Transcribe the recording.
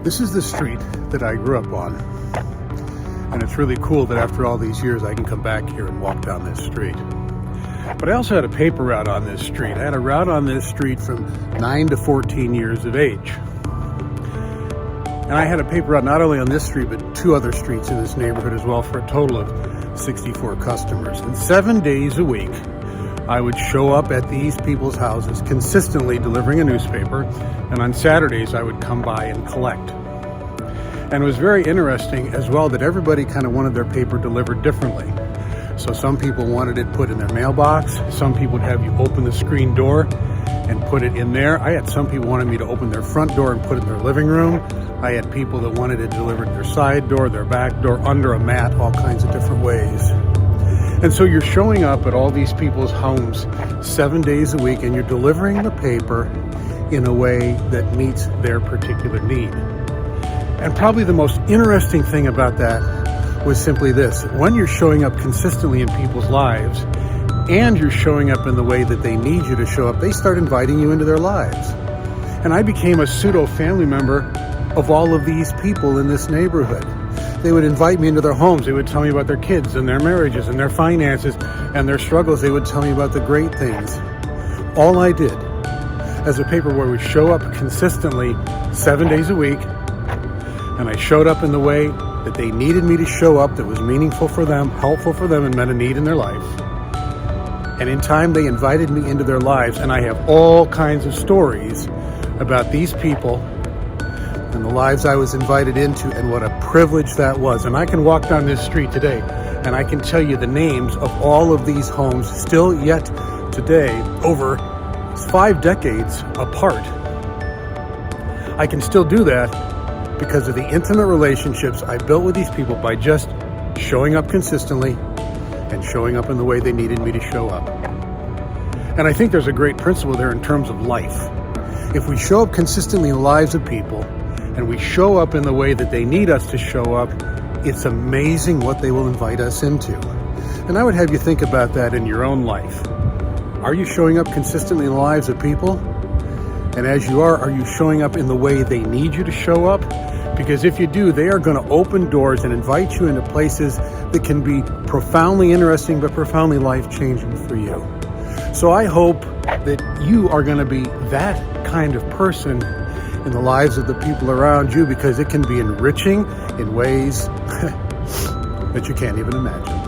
This is the street that I grew up on, and it's really cool that after all these years I can come back here and walk down this street. But I also had a paper route on this street. I had a route on this street from 9 to 14 years of age. And I had a paper route not only on this street, but 2 other streets in this neighborhood as well, for a total of 64 customers. And 7 days a week, I would show up at these people's houses consistently delivering a newspaper, and on Saturdays I would come by and collect. And it was very interesting as well that everybody kind of wanted their paper delivered differently. So some people wanted it put in their mailbox, some people would have you open the screen door and put it in there. I had some people wanted me to open their front door and put it in their living room. I had people that wanted it delivered their side door, their back door, under a mat, all kinds of different ways. And so you're showing up at all these people's homes 7 days a week, and you're delivering the paper in a way that meets their particular need. And probably the most interesting thing about that was simply this: when you're showing up consistently in people's lives and you're showing up in the way that they need you to show up, they start inviting you into their lives. And I became a pseudo family member of all of these people in this neighborhood. They would invite me into their homes. They would tell me about their kids and their marriages and their finances and their struggles. They would tell me about the great things. All I did as a paper boy was show up consistently 7 days a week, and I showed up in the way that they needed me to show up, that was meaningful for them, helpful for them, and met a need in their life. And in time, they invited me into their lives, and I have all kinds of stories about these people and the lives I was invited into, and what a privilege that was. And I can walk down this street today and I can tell you the names of all of these homes still yet today, over 5 decades apart. I can still do that because of the intimate relationships I built with these people by just showing up consistently and showing up in the way they needed me to show up. And I think there's a great principle there in terms of life. If we show up consistently in the lives of people, and we show up in the way that they need us to show up, it's amazing what they will invite us into. And I would have you think about that in your own life. Are you showing up consistently in the lives of people? And as you are you showing up in the way they need you to show up? Because if you do, they are going to open doors and invite you into places that can be profoundly interesting, but profoundly life-changing for you. So I hope that you are going to be that kind of person in the lives of the people around you, because it can be enriching in ways that you can't even imagine.